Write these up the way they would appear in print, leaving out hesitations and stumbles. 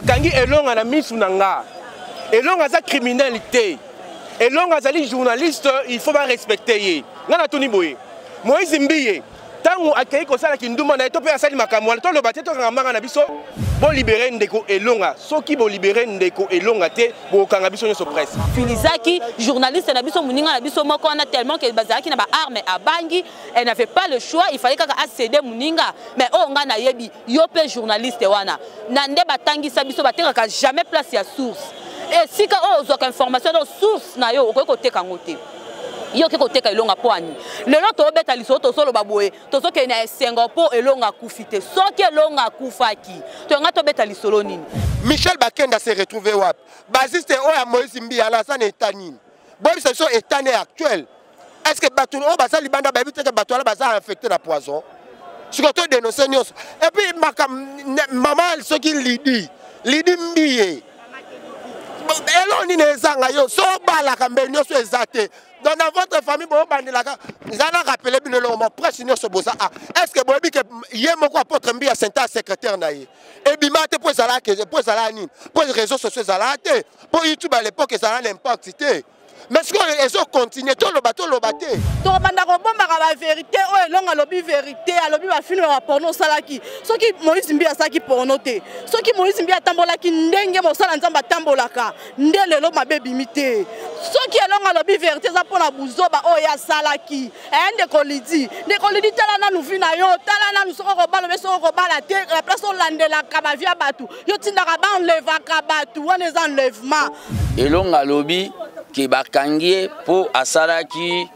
bakangi elonga na misu nanga. Elonga za criminalité. Elonga za li journaliste, il faut pas respecter ye. Ngana tuni boye. Moïse Mbiye, tango akei ko sala kinduma na to pe asali makamwa, to lo bateto ngamba na biso. Bon libérer ndeko elonga. Soki bon libérer ndeko elonga te, bo kanga biso nyoso presse. Filizaki, journaliste na biso muninga na biso moko na tellement que bazaki na ba arme à bangi, elle n'avait pas le choix, il fallait qu'elle accéder muninga. Mais oh nga na yebi, yo pe journaliste wana. Nande batangi sa biso bateka jamais place ya source. Et si ka oh zo information de source na yo ko te kangote. Yo ke ko te ka elonga poani. Le lot to beta liso to solo baboye, to so ke na Singapour elonga kufite. So ke elonga kufaki. To nga to beta lisolo nini. Michel Bakenda s'est retrouvé wap. Basiste oya Moïse Mbiya la sana etanine. Bon ce sont étané actuel. Est-ce que Batou o basa libanda ba bité que Batou la basa infecté la poison? Ce que to dénoncer nyos. Et puis maman ce qui Lidi Mbiye. Eloni nezanga yo so bala kambe nyoso ezate. Dans votre famille, vous avez rappelé que vous est-ce que vous avez dit que vous apôtre Mbiya secrétaire et bimate pour les réseaux sociaux pour YouTube à l'époque ça n'a n'importe quoi. Mais est-ce qu'ils ont continué tout le bateau le bateau? Donc la vérité, oh lobby vérité, lobby va film porno salaki. Ce qui Moïse Mbiya saki porno te. Ce qui Moïse Mbiya tambola ki ndenge mo sala nzamba tambolaka. Ndele lo mabe bimité. Ce qui est lobby vérité ça pour la buzoba oh ya salaki. Ende kolidi tala na nufi na yo, tala na nusoko robala mais soko robala te la place on landela kabavia batu. Yo tindaka ba enleva kabatu, on les enlèvement. Elonga lobby qui bakangie pour asalaki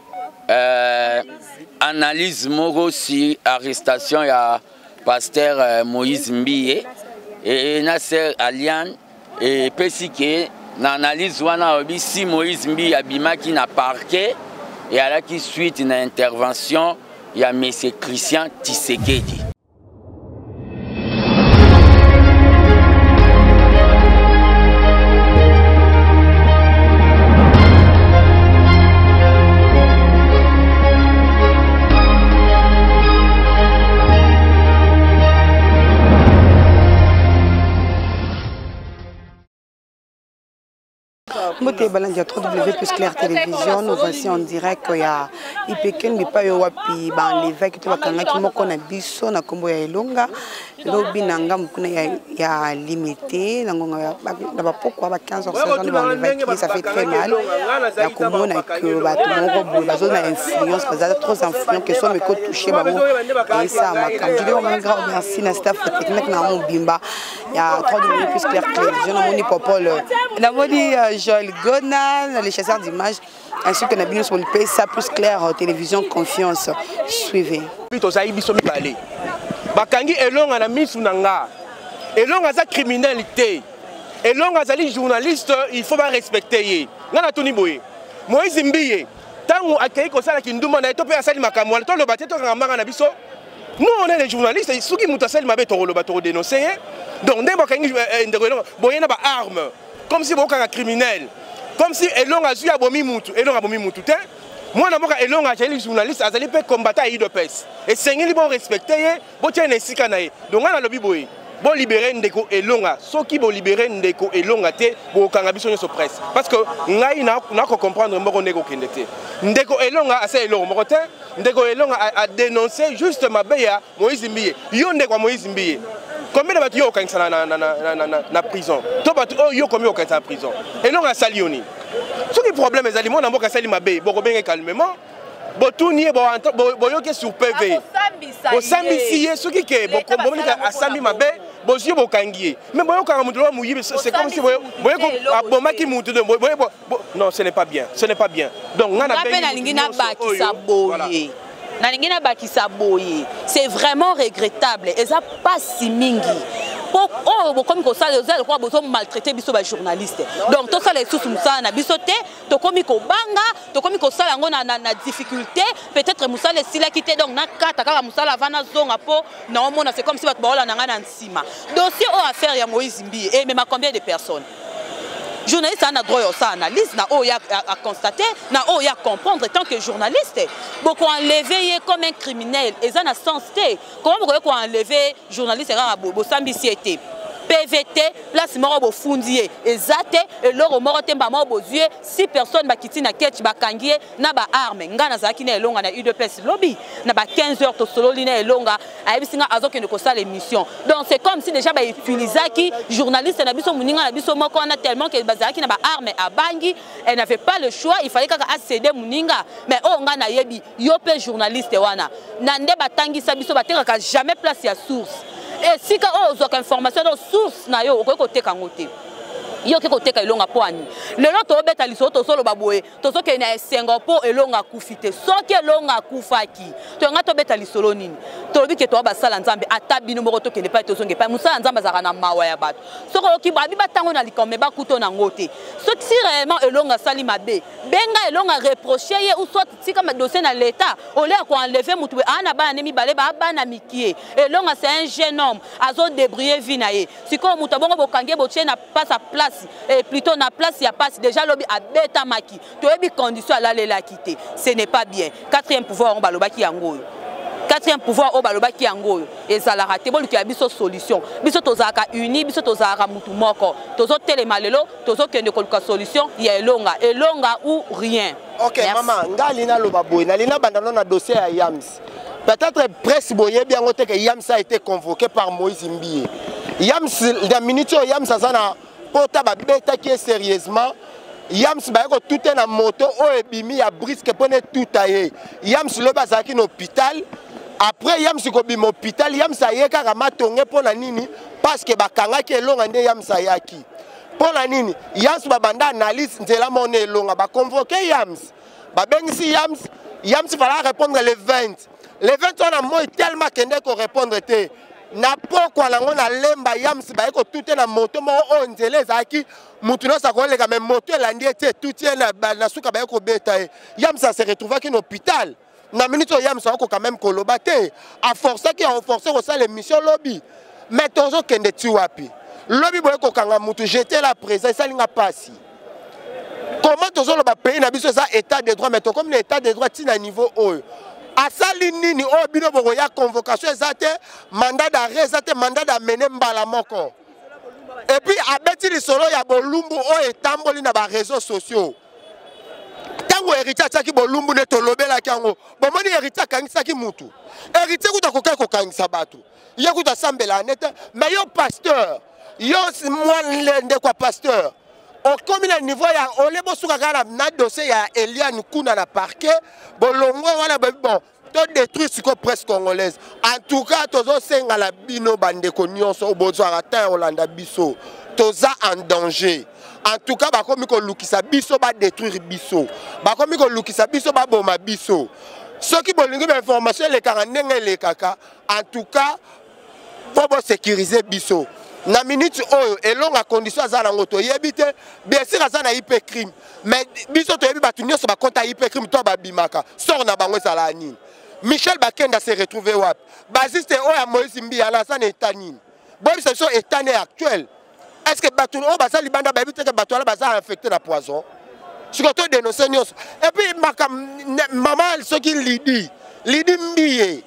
analyse moko si arrestation ya pasteur Moïse Mbiye et Nasser Alian et pesike na analyse wana obi si Moïse Mbiye abimaki na parquet et alaki suite na intervention ya monsieur Christian Tshisekedi. Moté Balandia 3W plus Claire Télévision, nous voici en direct il y a Ipeken Bipa Yowapi ban l'évêque to bakanga ki moko na biso na kombo ya Elonga lobi nanga mukuna ya limité nango na ba pourquoi ba 15h16 dans l'évêque ça fait très mal ya kombo na que ba tout moko bo ba zone influence ba trop influent que soit me ko toucher ba mo et ça ma comme je dis on grand merci na staff technique na mon bimba ya 3W plus Claire Télévision na moni popol na moni Joël Gona, les chasseurs d'images, ainsi que Nabino sur le PSA plus Claire Télévision Confiance. Suivez. Bakangi elonga na misu nanga. Elonga za criminalité. Elonga za li journaliste, il faut pas respecter ye. Ngana tuni boye. Moïse Mbiye, tango akei ko sala kinduma na to pe asali makamwa, to lo bateto ngamba na biso. Nous on est les journalistes, ceux qui mutasel mabe to lo bateau dénoncer. Donc ndé bakangi ndeko boyena ba arme. Comme si c'était un criminel, comme si Elonga a suivi Abomi Moutou. Elonga Abomi Moutou. Moi, je suis un journaliste, je suis combattre à l'IDPS. Et c'est un bon respecté, bon tiens un sikanae. Donc on a le biboy. Bon libérer Ndeko Elonga. Ceux qui vont libérer Ndeko Elonga te, bon kangabiso sur presse. Parce que ngai na ko comprendre moko Ndeko Kendete. Ndeko Elonga a c'est Elonga moko te. Ndeko Elonga a dénoncé juste Mabeya Moïse Mbiye. Yo Ndeko Moïse Mbiye. Combien de bateaux yo kanisa na prison? To bateaux yo combien yo kanisa na prison? Et non à Salioni. Ce qui problème est aliments na mboka sali mabe, boko bien calmement. Botuni bo yo ke sur PV. Bo sambi sié ce qui ke boko bo a sambi mabe, bo yo bo kangié. Mais bo yo kanga mutulo muyibi c'est comme si bo ko bomaki mutu de non, ce n'est pas bien. Ce n'est pas bien. Donc ngana c'est vraiment regrettable et ça pas si mingi. Comme ça les quoi besoin maltraiter biso ba journaliste. Donc tout ça les sous ça na bisoté, to komi ko banga, to komi ko sala ngo na difficulté, peut-être musala sila kité donc na kata kaka musala vana zonga po na omona c'est comme si bat baola na ngana nsima. Dossier au affaire ya Moïse Mbiye et même à combien de personnes? Journaliste a droit à analyse, na à constater, na à comprendre tant que journaliste. Beaucoup enlevé comme un criminel, et ça n'a sens. Comment vous pouvez enlever journaliste et Sambi siété? PVT place moko bofundi ezate eloro moko temba moko bozue 6 personnes bakiti na ketch bakangie na ba arme ngana zaki na elonga na UDPS lobby na ba 15 heures to sololi na elonga ayebisinga azokende kosala émission. Donc c'est comme si déjà ba utilisaki journaliste na biso muninga na biso moko on a tellement que bazaki na ba arme à bangi, elle n'avait pas le choix, il fallait kaka accéder muninga mais oh ngana yebi yo pe journaliste wana nande batangi sabiso bateka jamais place ya source. Et si ka ozok information de source na yo okoki koteka ngote yo ke koteka elonga poani lelo to beta liso to solo baboye to soke na esengo po elonga kufite soki elonga kufaki to nga to beta lisolo nini to bi ke to ba sala nzambe atabi no moko to kende pa to songe pa musala nzambe zaka na mawa ya bato soko oki babi batango na likombe ba kuto na ngote soki si réellement elonga sali mabe benga elonga reprocher ye ou soit tika ma dossier na l'état au lieu ko enlever mutu ana ba nemi bale ba na mikie elonga c'est un jeune homme azo débrouiller vie na ye siko mutu bongo bokange botie na pas sa place et plutôt na place il y a pas déjà lobby à beta maki to ebi condition ala la quitter ce n'est pas bien. Quatrième pouvoir on balobaki yango quatrième pouvoir on balobaki yango ezala raté bolu ki abiso solution biso tozaka uni biso tozaka mutu moko tozo telema lelo tozo kende koluka solution ya elonga ou rien. OK. Merci. Maman ngali na loba boy na lina bandano na dossier ya Yams peut-être presse boye bien ngote que Yams a été convoqué par Moïse Mbie Yams la minute Yams azana pota ba beta qui est sérieusement Yams ba ko tout na moto o ebimi ya brisque pone tout aye Yams le bazaki na hôpital après Yams ko bimo hôpital Yams ayeka kama tonge pona nini parce que bakanga ki elonga nde Yams ayaki pona nini Yams ba banda analyse nzela mona elonga ba convoquer Yams ba bengisi Yams fallait répondre le 20 on a moi tellement kende ko répondre te na pokwa lango na lemba Yams ba ko tout na moto mo onzele zaki mutu no sa ko le même moto elandi ete tout na suka ba ko beta Yams ça se retrouva ki na hôpital na minute Yams ko quand même koloba te a forcer ki a forcer ko ça l'émission lobby mais tozo kende ti wapi lobby boye ko kanga mutu jeter la présence ça linga pasi comment tozo lo ba pays na biso ça état de droit mais to comme l'état de droit ti na niveau haut asali nini o bino boko ya convocation ezate mandat d'arrêt ezate mandat d'amener mbala moko et puis abeti lisolo ya bolumbu o etamboli na ba réseaux sociaux tango héritier ataki bolumbu ne tolobela kango bomoni héritier kangisaki mutu héritier kuta kokai kokangisa bato ye kuta sambela nete mais yo pasteur yo moi ndé quoi pasteur au comme le niveau ya olebo suka kala na dossier ya Eliane Kuna na parquet bolongo wana bon to détruire siko presse congolaise en tout cas tozo senga la bino bandeko nyonso obozo ata Olanda biso toza en danger en tout cas ba komi ko lukisa biso ba détruire biso ba komi ko lukisa biso ba boma biso ceux qui bolingi ba information le karandenge le kaka en tout cas faut sécuriser biso na minute oyo elonga condition za na ngoto yebite bien sûr za na hyper crime mais biso to yebi batu nyonso ba konta hyper crime to ba bimaka sort na bango sala nini Michel Bakenda s'est retrouvé wap basiste oya Moïse Mbia na ça état nini bon c'est so état actuel est-ce que batu o ba sali banda ba yebite que batu ala ba za infecté na poison ce que to dénoncer nyonso et puis maman ce qui lidi Mbie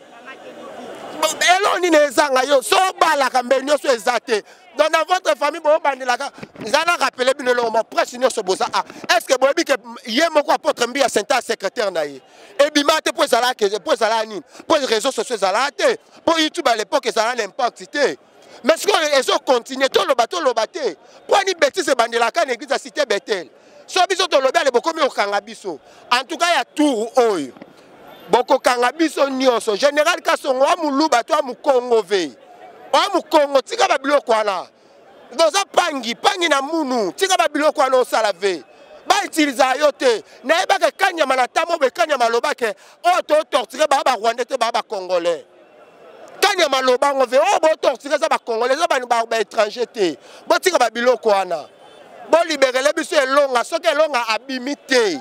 elon ni nezanga yo so bala kambe nyoso ezate donc dans votre famille bo bandilaka zana rappeler bino lo mo presse nyoso boza est-ce que boyebi que yemoko apôtre Mbia Saint secrétaire na ye et bimate pour ça là que pour ça là ni pour les réseaux sociaux ça là té pour YouTube à l'époque ça là l'impact té mais ce que les autres continuent to lo baté pour ni bêtise bandilaka l'église à cité Bethel so biso to loba le bokomi okanga biso en tout cas ya tour oyo boko kanga biso nyonso général Kasongo amuluba to amukongo ve amukongo tika ba biloko wana doza pangi na munu tika ba biloko wana osala ve ba utiliser yo te na eba ke kanyama na tamo be kanyama loba ke o to torturer ba rwandais te ba congolais kanyama loba ngo ve o bo torturer za ba congolais za ba étranger te bo tika ba biloko wana bo libérer biso elonga soki elonga abimité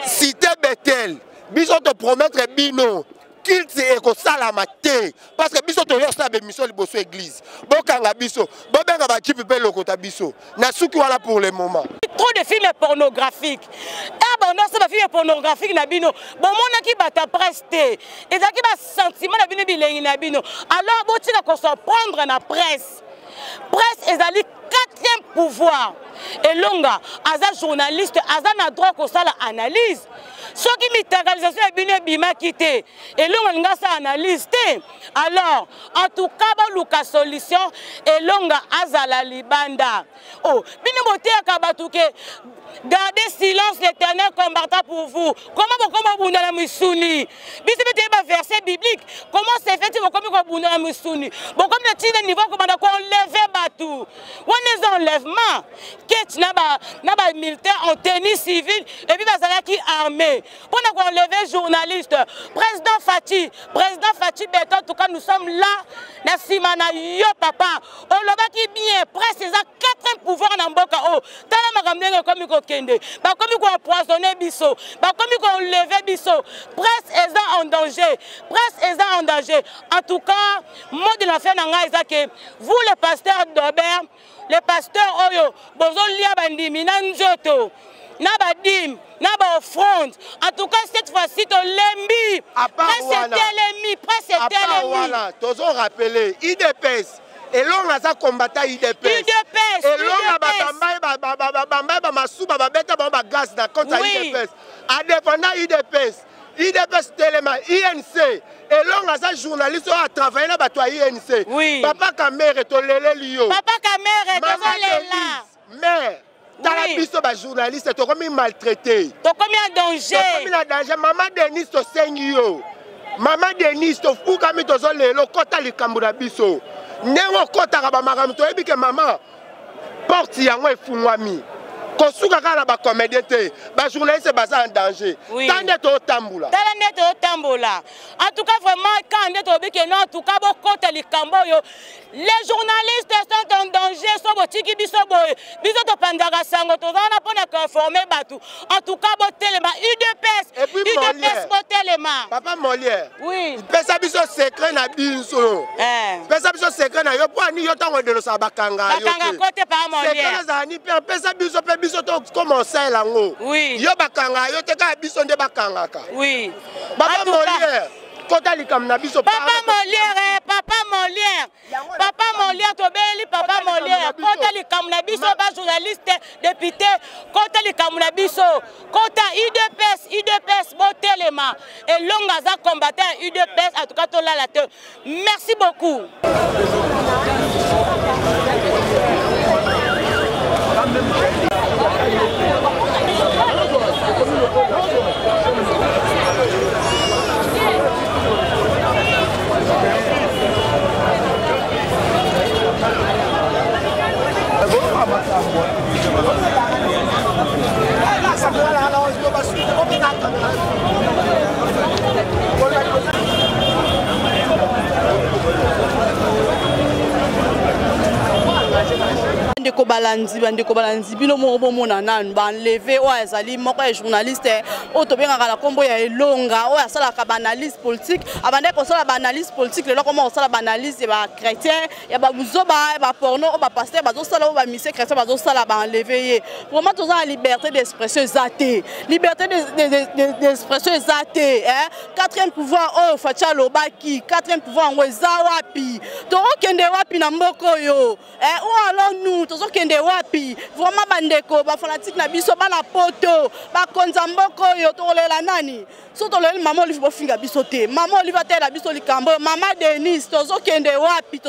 cité Bethel biso te promettre bino qu'il se ekosala te parce que biso to yosa be mission liboso église bokanga biso bobenga ba kipe pe lokota biso na suki wala pour le moment trop de films pornographiques bon non c'est pas film pornographique na bino bon mona ki bata preste ezaki ba sentiment na bino bilengi na bino alors botika ko se prendre na presse presse ezali quatrième pouvoir elonga aza journaliste aza na droit kosala analyse soki mitangalisation ya bino ebimaki te elonga linga sa analyse te alors en tout cas baluka solution elonga azala libanda oh bino boteyaka bato ke gardez silence, l'Éternel combattra pour vous. Comment vous la misuni? Biso bete verset biblique. Comment c'est fait vous comme vous la misuni? Bon comme le titre niveau comment on lever batou. On est enlèvement. Qu'est-ce na ba militaire en tenue civile et puis bazala qui armé. Pour qu'on lever journaliste. Président Fati Beto en tout cas nous sommes là. Merci mana yo papa. On loba qui bien presse ces quatre pouvoirs na mboka oh. Tala makamdenga comme kende ba komi ko empoisonner biso ba komi ko lever biso presse est en danger en tout cas mot de la fin nanga ezake vous les pasteurs d'Aubert les pasteurs oyo bozo lia bandimi na nzoto na badim na ba offrande en tout cas cette fois-ci to lembi presse était l'ennemi toujours rappeler IDPS elonga aza combattant IDPS elonga babambai bamasuba babeta bango bagaz na compte ya IDPS adépendant IDPS telema INC elonga aza journaliste oyo atravaille na bato ya INC papa Kamere toleleli yo papa Kamere tozolela mère tala biso bajournaliste tokomi maltraité tokomi en danger mama Denis tosengi yo mama Denis tofukami tozolelo kota likambo na biso Nengo kota ba makambo toyebi ke mama porte yango efungwami kosuka kala ba comédien te ba journaliste baza en danger tande to tambola en tout cas vraiment quand on toyebi ke non en tout cas bo kota likambo yo les journalistes sont en danger so botiki biso boye biso to pandaka sango to zana pona ko informer batu en tout cas bo telema UDPS bo telema papa Molière oui pesa biso secret na biso pesa biso secret na yo po ani yo tango de sa bakanga côté par Molière secret za ni pesa biso to commencer lango oui yo bakanga yo te ka biso nde bakangaka oui papa Molière kota likam na biso papa Molière tobeli papa Molière kota likam na biso ba journaliste député kota likam na biso kota UDPS botelema et longa za combattant UDPS en tout cas to la te merci beaucoup. bandeko balanzi bino moko bomona nanu banleve oyo ezali moko ya journaliste oyo tobengaka na nkombo ya elonga oyo asalaka baanalyse politique abandaki kosala baanalyse politique lelo koma kosala baanalyse ya bachrétien ya babuzoba ya baporno oyo bapaster bazosala oyo bamisie chrétien bazosala banleve ye vraiment toza na liberté d'expression eza te liberté d'expression eza te quatrième pouvoir oyo Fatia alobaki quatrième pouvoir yango eza wapi tokokende wapi na mboka oyo ou alors nous tozokende wapi vraiment bandeko bafanatique na biso bana poto bakonza mboka oyo tokolela nani so toleli mama Olive bofinga biso te mama Olive atela biso likambo mama Denis tozokende wapi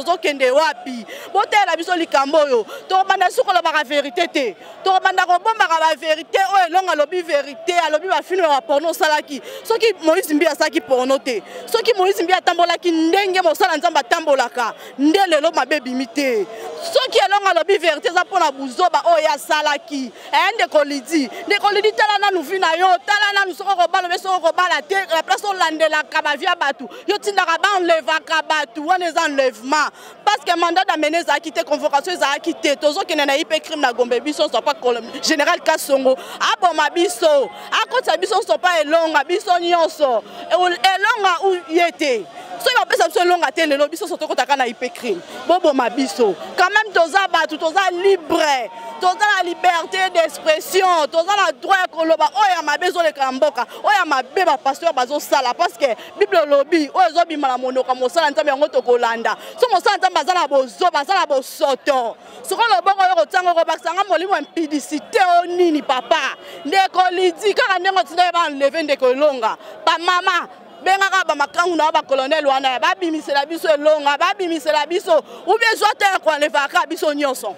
botela biso likambo oyo tokobanda sukola baka vérité te tokobanda kobombaka ba vérité oyo elonga alobi vérité alobi bafilme ya porno osalaki soki Moïse Mbi asalaki porno te soki Moïse Mbi atambolaki ndenge mosala nzambe atambolaka nde lelo mabe ebimi te soki elonga alobi vérité eza mpona buzoba oyo asalaki ndeko lidi tala nanu vi na yo tala nanu soko kobala obe soko kobala te la place olandelaka bavia bato yo tindaka baenlevaka bato wana eza enlèvement parce que mandat d'amener ezalaki te convocation ezalaki te tozokende na ipe crime na Gombe biso sopa général Kasongo aboma biso akotisa biso sopa elonga biso nyonso elonga ye te soki bapesa biso elonga te lelo biso so tokotaka na hypocrite boboma biso quand même toza bato toza libre toza la liberté d'expression toza na droit ya koloba oyo ya mabe ezoleka na mboka oyo ya mabe bapasteur bazosala parce que bible lobi oyo ezobima na monoko mosala nzambe yango tokolanda so mosala nzambe aza na bozo baza na bosoto sikoyo lobongo oyo kotianga kobakisanga molimo impudicité o nini papa ndeko lidi kaka ndenge otinda baenleve ndeko elonga bamama bengaka bamakangu na bakolonel wana babimisela biso elonga babimisela biso ubie zwa te koenlevaka biso nyonso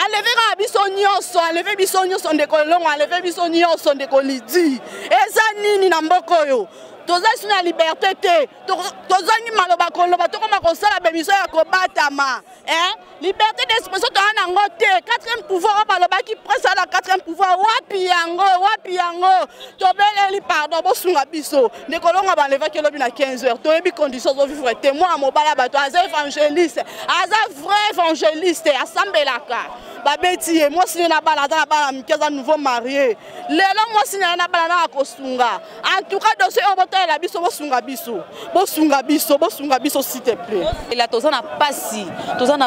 enleveka biso nyonso enleve biso nyonso ndeko elonga enleve biso nyonso ndeko lidi eza nini na mboka oyo toza esi na liberté te tozangi maloba koloba tokoma kosala bemission ya kobatama liberté d'expression toza nango te 4e pouvoir oyo balobaki presse ala 4e pouvoir wapi yango tobeleli pardon bosunga biso ndekolonga balevaki elobi na 15 heures toyebi condition ozovivre te mwana mobala bato aza évangéliste aza vrai évangéliste asambelaka babeti ye mwasi ne na bala aza na bala mike aza nouveau marié lelo mwasi ne na bala na akosunga en tout cas dossier oyo botalela biso bosunga biso s'il te plaît la toza na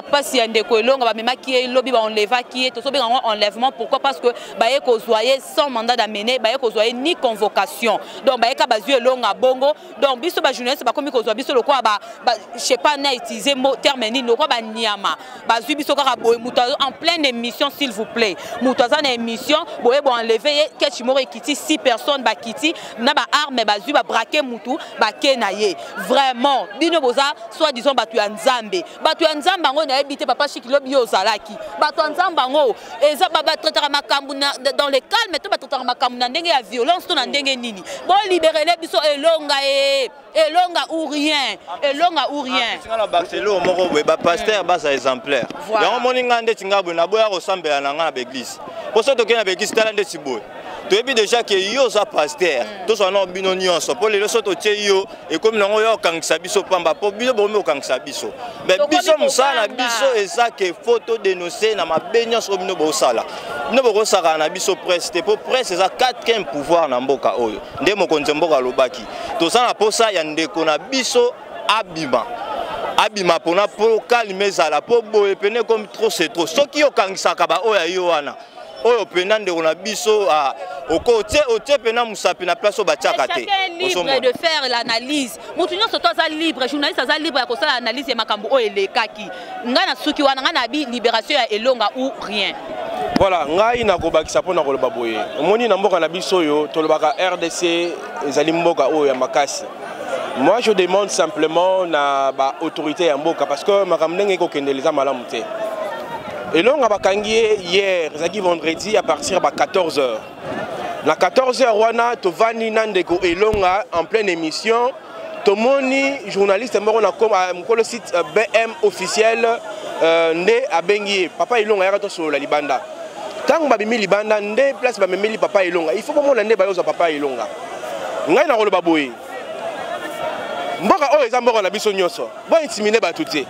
pasi ya ndeko elonga bamemaki ye lobi baenlevaki ye tozobenga yango enlèvement pourquoi parce que baye kozwa ye sans mandat d'amener baye kozwa ye ni convocation donc bayeka bazwi elonga bongo donc biso bajournaliste bakomi kozwa biso lokola je sais pas na utiliser mot terme nini lokola banyama bazwi biso kaka boye moto en pleine émission s'il vous plaît moto aza na émission boye boenlever ye kechi moko ekiti 6 personnes bakiti na baarme bazwi babrake mutu bake na ye vraiment bino boza soit disons bato ya nzambe yango na yebi te papa Chiki lobi yo ozalaki bato ya nzambe yango eza batraitaka makambo dans le calme to batraitaka makambo na ndenge ya violence to na ndenge nini bo libérele biso elonga ou rien na Barcelone moko boye ba pasteur basa exemplaire yango moninga ndeti ngabwe na boya kosambela na nga na église poso to kena église tala ndeti boye toyebi déjà que yo za pasteur to so na bino nyonso po lelo so to tie yo e comme nango yo kangisa biso pamba po bino bomi okangisa biso mais biso musala biso eza que photo dénoncer na mabenyo so bino bo sala bino bo saka na biso presse te po presse eza 4e pouvoir na mboka oyo nde mokonzi mboka lobaki to sa na posa ya ndeko na biso abima pona po calme zala po boye pene comme trop c'est trop soki yo kangisaka ba oya yo wana oyo pena ndeko na biso otie pena musapi na place batiaka te libre de faire l'analyse mutu nyonso to aza libre journaliste aza libre ya kosala analyse ya makambo oyo elekaki ngai na suki wana ngai na bi libération ya elonga ou rien voilà ngai na kobakisa mpona koloba boye omoni na mboka na biso oyo tolobaka RDC ezali mboka oyo ya makasi. Moi je demande simplement na ba autorité ya mboka parce que makambo ndenge ekokendela malamu te. Elonga bakangi hier, zaki vendredi à partir de 14h. Na 14h wana tovani nandeko elonga en pleine émission. Tomoni journaliste moko na le site BM officiel nde abengi papa elonga yaka to solo la libanda. Tant babimi libanda nde place ba memeli papa elonga. Il faut bomona nde bayoza papa elonga. Ngai na koloba boye. Mboka oyo eza mboka na biso nyonso. Bo intiminer batuté.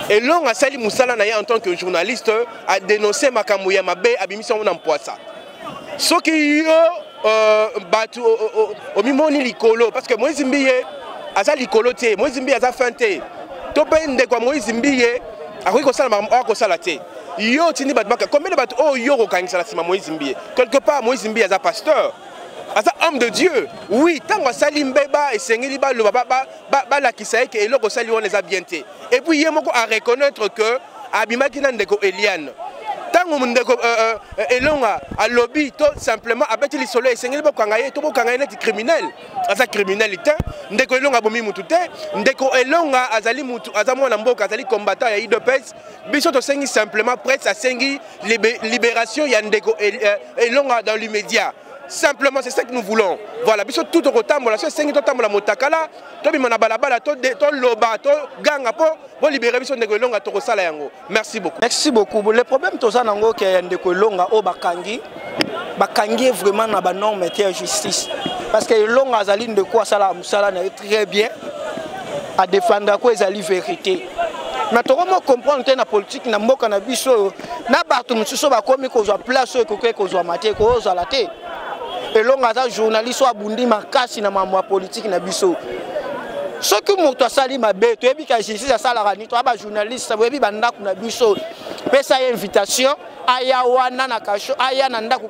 Elonga sali musala na ye en tant que journaliste a dénoncé makambo ya mabe abimisi na mpoasa. Soki yo batu omimoni likolo parce que Moïse Mbiye aza likolo te, Moïse Mbiye aza fin te. To pe ndeko Moïse Mbiye akoki kosala makambo akosala te. Yo tindi batu baka combien de batu o yo ko kangisa la sima Moïse Mbiye. Quelque part Moïse Mbiye aza pasteur. Aza homme de Dieu. Oui, tant que sali mbeba et sengeli ba lo ba la kisaye que eloko sali on les a bien te. Et puis yemoko à reconnaître que abimaki na ndeko Eliane. Tant que ndeko elonga a lobby tout simplement abeti li solo et sengeli ba kangaye to bo kangaye net criminel. Aza criminalité. Ndeko elonga bomi mutu te. Ndeko elonga azali mutu azamo na mboka azali combattant ya IDPS. Biso to sengi simplement prête à sengi libération ya ndeko elonga dans l'immédiat. Simplement, c'est ça que nous voulons. Voilà, biso tout au tambola, c'est 5 tambola motakala, to bimana balabala, to loba, to ganga po libérer biso ndeko longa to sala yango. Merci beaucoup. Merci beaucoup. Le problème toza nango ke ndeko longa o bakangi vraiment na ba norme et justice. Parce que longa azali ndeko sala musala na très bien à défendre quoi ezali vérité. Mais to comment comprendre que na politique na mboka na biso na bato mususu ba komi ko zo place ko ko zo maté ko zo la té. Elonga za journaliste abundi makasi na mambo politique na biso. Ce que moto asali mabe to yebi ka justice asala rani to ba journaliste bo yebi banda kuna biso pesa invitation aya wana na kasho aya na ndako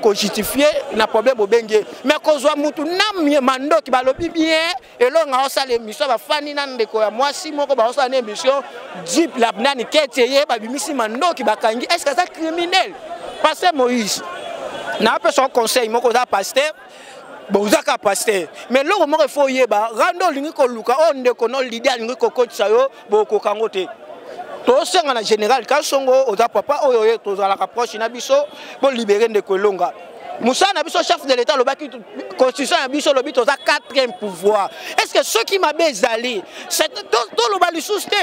ko justifier na problème obenge mais kozwa mutu na mandoki balobi bien elonga osala émission ba fani na ndeko ya mwasi moko ba osala émission deep la nani keteye ba bimisi mandoki bakangi est-ce que ça criminel pasteur Moïse na pe son conseil moko da pasteur bozaka pasteur mais loko moko faut yeba rando lingi ko luka on ndeko no leader lingi ko coach yo boko kangote to senga na général kasongo oza papa oyo to za la approche na biso pour libérer ndeko longa Moussa na biso chef de l'état lobaki constitution na biso lobi to za 4e pouvoir est-ce que ceux qui m'a bezali c'est to lobali souste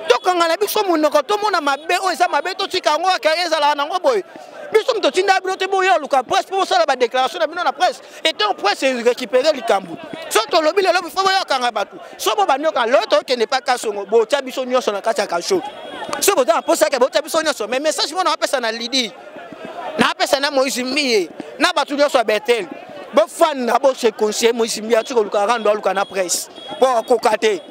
to kanga na biso munoko to mona mabe o eza mabe to tikango akeza la nango boy biso mto tinda binote boyo luka presse pour ça la déclaration na bino na presse et to presse récupérer likambu so to lobi le lobi fo boyo kanga batu so bo banyoka l'autre qui n'est pas kasongo bo tia biso nyonso na kati ya kasho so bo za pour ça que bo tia biso nyonso mais message mo na pesa na lidi na pesa na Moïse Mbiye na batu nyonso a Bethel bo fan na bo se conseiller Moïse Mbiye tu ko luka rando luka na presse pour kokate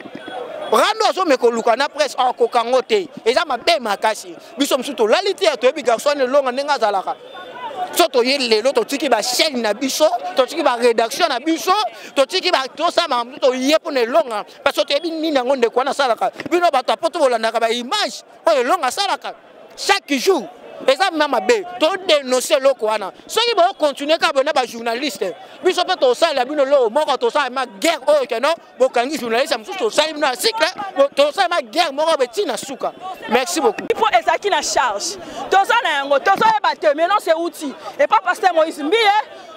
rando zo meko luka na presse en kokangote eza mabe makasi biso msuto lalite ya to ebi garçon longa nenga zalaka soto yele lo to tiki ba chaîne na biso to tiki ba rédaction na biso to tiki ba to sa ma to yepo ne longa parce que ebi nini ngonde kwa na salaka bino bato poto bolanda ba image o longa salaka chaque jour eza mama be to dénoncer loko wana soki ba continuer ka bona ba journaliste biso pe to sala bino lo moko to sala ma guerre o ke non bo kangi journaliste am to sala na cycle to sala ma guerre moko betina suka merci beaucoup il faut ezaki na charge to sala yango to sala ba te mais non c'est outil et pas pasteur Moïse Mbiye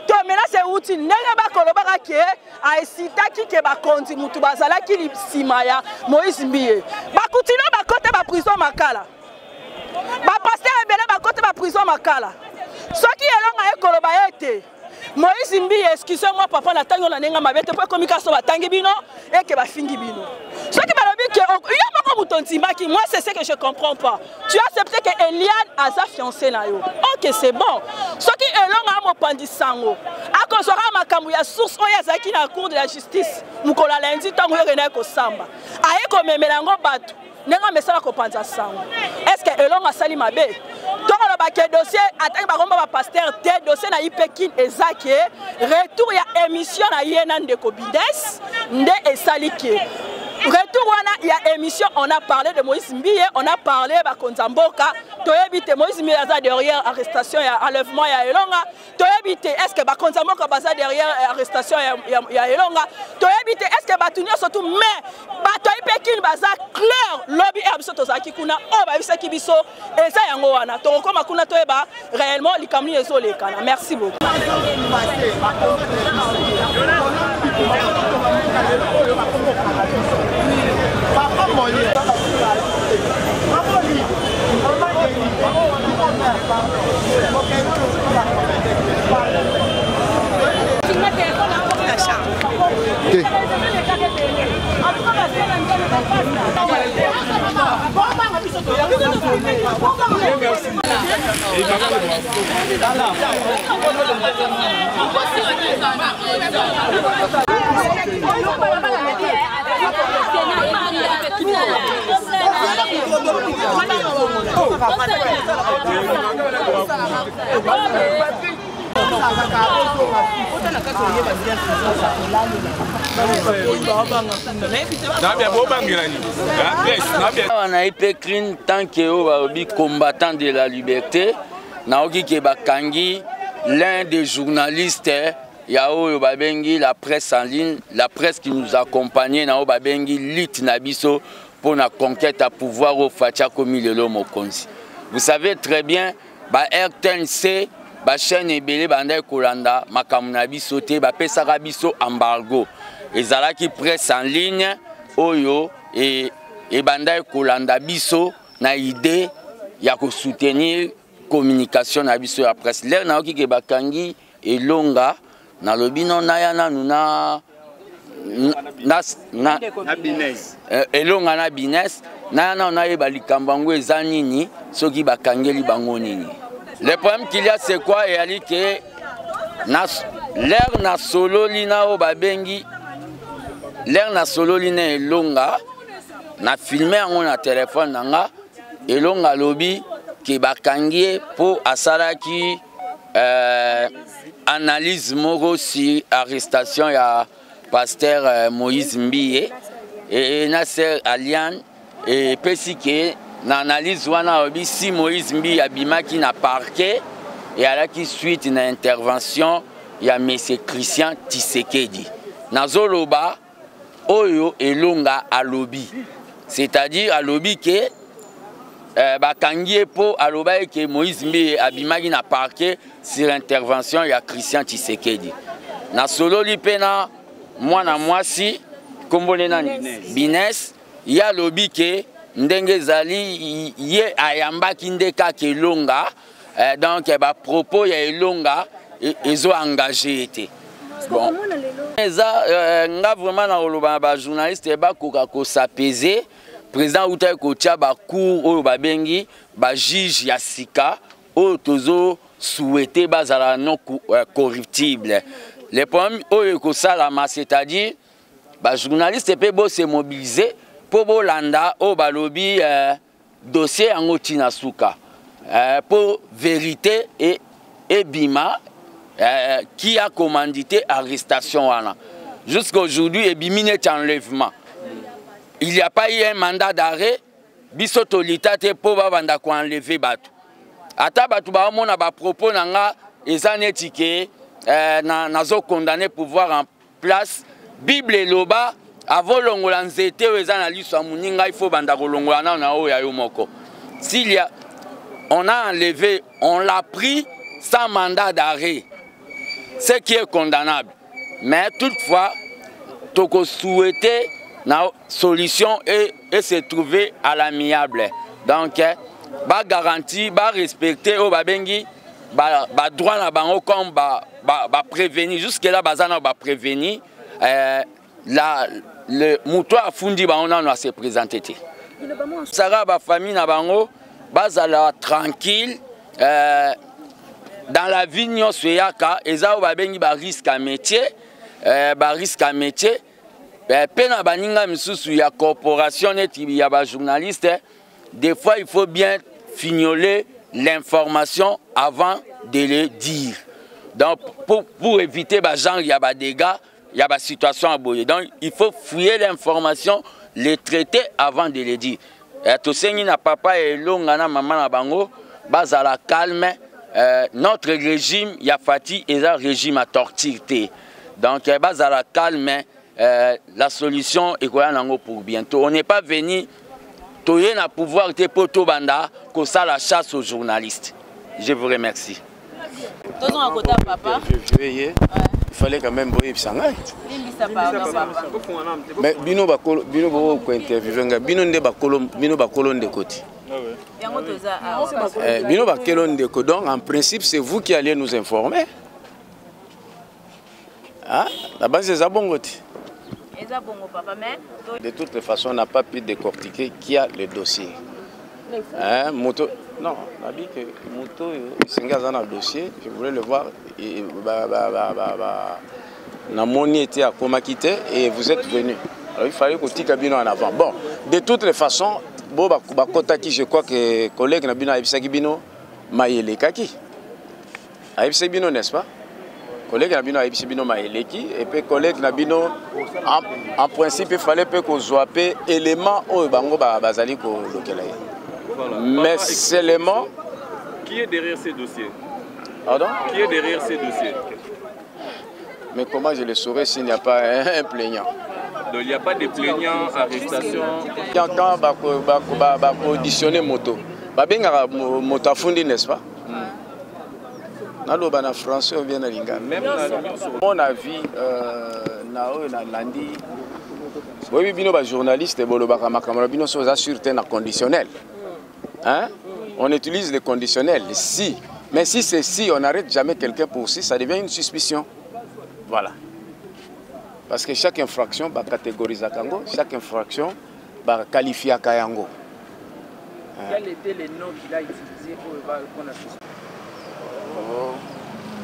to mais là c'est outil ndenge ba kolobaka ke a esitaki ke ba konti mutu bazala ki simaya Moïse Mbiye ba kutino ba kote ba prison makala ba pasteur ebele ba kote ba prison makala soki elonga ekoloba ete Moïse Mbiye excusez-moi papa na tango na nenga mabete po communication batangi bino eke ba fingi bino soki balobi ke yo moko mutonti maki moi c'est ce que je comprends pas tu as accepté que Eliane a sa fiancée na yo OK c'est bon soki elonga mo pandisango akozora makambu ya source oya zaki na cour de la justice mukola lundi tango yo rena ko samba aye ko memela ngo batu nenga mesala ko panza sango est-ce que elonga sali mabe donc le baquet dossier attaque par contre pasteur té dossier na ipekin ezaki retour ya émission na yena ndeko bides nde esaliki retour wana ya émission on a parlé de Moïse Mbiye on a parlé ba konzamboka to ebite Moïse Mbiye aza derrière arrestation ya enlèvement ya elonga to ebite est-ce que ba konzamboka baza derrière arrestation ya elonga to ebite est-ce que batunyo surtout mais bato ipekin baza clair lobby biso tozaki kuna o ba bisaki biso eza yango wana to koma kuna to eba réellement likamni ezolekana merci beaucoup On a été clean tant que combattant de la liberté. Naoki Kebakangi, l'un des journalistes, Yao Babengi, la presse en ligne, la presse qui nous accompagnait, Nao Babengi, Lit Nabiso, pour la conquête à pouvoir au Fatia comme il est l'homme au Konsi. Vous savez très bien, RTNC, la chaîne Ebele, Bandai Kolanda, Makamunabi sauté, Pesarabiso embargo. Et Zalaki presse en ligne, Oyo et Bandai Kolanda Biso, na idée, ya ko soutenir communication na biso la presse. L'air na oki Kebakangi et Longa, na lobino na yana nuna elonga na bines na yana na yeba likambango eza nini soki bakangeli bango nini. Le problème qu'il y a c'est quoi et ali que l'air na solo lina o babengi l'air na solo line elonga na filmer yango na téléphone nanga elonga lobi ke bakangie po asalaki analyse moko si arrestation ya pasteur Moïse Mbiye et Nasser Alian et pesi ke na analyse wana lobi si Moïse Mbiye abimaki na parquet et alaki suite na intervention ya monsieur Christian Tshisekedi nazoloba oyo elonga alobi c'est-à-dire alobi ke bakangie po aloba ke Moïse Mbiye abimaki na parquet sur intervention ya Christian Tshisekedi na solo lipena mwana mwasi kombone na Bines ya lobi ke ndenge zali ye ayambaki ndeka ke elonga donc ba propos ya elonga ezo engagé été bon eza nga vraiment na oloba ba journaliste ba koka ko s'apaiser président uta ko tia ba cour oyo ba bengi ba juge ya sika oyo tozo souhaiter bazala non corruptible les problèmes oyo ko salama c'est-à-dire ba journaliste pe bo se mobiliser pour bolanda o ba lobby dossier yango tina suka pour vérité et bima qui a commandité arrestation wana jusqu'à aujourd'hui et bimine enlèvement il n'y a pas eu un mandat d'arrêt biso tolita te po ba banda ko enlever batu ata batu ba mona ba propos nanga ezaneti ke nazo condamné pouvoir en place Bible loba avolongola nzete weza na liso muninga il faut banda kolongola na o ya yo moko s'il y a on a enlevé on l'a pris sans mandat d'arrêt ce qui est condamnable mais toutefois toko souhaiter na solution et se trouver à l'amiable donc ba garantie ba respecter au babengi ba droit na bango comme ba prévenir jusque là bazana ba prévenir le muto afundi ba on a se présenter sara ba famille na bango bazala tranquille dans la vie nyonso yaka eza ba bengi ba risque à métier pena baninga misusu ya corporation neti ya ba journaliste des fois il faut bien fignoler l'information avant de le dire donc pour éviter ba genre ya ba dégâts ya ba situation à boyer donc il faut fouiller l'information les traiter avant de le dire to sengi na papa elonga na maman na bango bazala calme notre régime ya fati eza régime à torture donc bazala calme la solution est quoi pour bientôt on n'est pas venu toyer na pouvoir te poto banda ko ça la chasse aux journalistes je vous remercie tous à côté papa il fallait quand même boyer bisanga mais bino ba ko interviewer bino nde ba kolon de côté bino ba kelon de côté donc en principe c'est vous qui allez nous informer ah la base des abongote. De toutes les façons, on n'a pas pu décortiquer qui a le dossier. Hein, moto, non, on a dit que moto, c'est un dossier, je voulais le voir. Namoni était à Komakite et vous êtes venu. Alors il fallait que Tikabino en avant. Bon, de toutes les façons, je crois que collègue Nabino Aibisakibino Maïele Kaki. Aibisakibino, n'est-ce pas? Collègue Nabino Aibisibino Maeleki et puis collègue Nabino en principe il fallait que qu'on soit élément au bango bazali ko lokela. Mais c'est l'élément qui est derrière ces dossiers. Pardon? Qui est derrière ces dossiers? Mais comment je le saurais s'il n'y a pas un plaignant? Donc il n'y a pas de plaignant, arrestation. Quand va auditionner moto. Ba benga moto afundi n'est-ce pas? Naloba na français ou bien na lingala. Mon avis na landi. Oui bino ba journaliste boloba makamala bino so za sûreté na conditionnel. Hein? On utilise les conditionnels si mais si c'est si on n'arrête jamais quelqu'un pour si ça devient une suspicion. Voilà. Parce que chaque infraction va catégoriser kango, chaque infraction va qualifier kayango. Quels étaient les noms qu'il a utilisés pour la suspicion?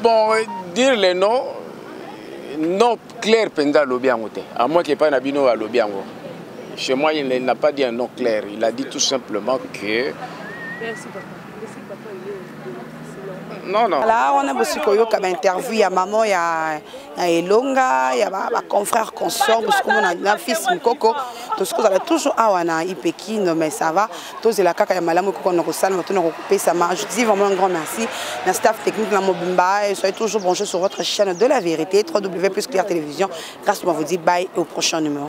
Bon, dire les noms, non clair penda lobiangote. À moins qu'il n'y ait pas nabino à lobiango. Chez moi, il n'a pas dit un nom clair. Il a dit tout simplement que. Merci papa. Non, non. Là, on a aussi une interview, il y a maman, il y a Elonga, il y a ma confrère consort, parce qu'on a un fils, Mkoko. Tout ce qu'on a toujours à Wana, Pékin, mais ça va. Tous les cas, il y a Malamou, qu'on a reçu, on a coupé, ça marche. Je dis vraiment un grand merci. Le staff technique, la Mobimba, et soyez toujours branchés sur votre chaîne de la vérité, www.claire télévision. Grâce à moi, vous dis bye et au prochain numéro.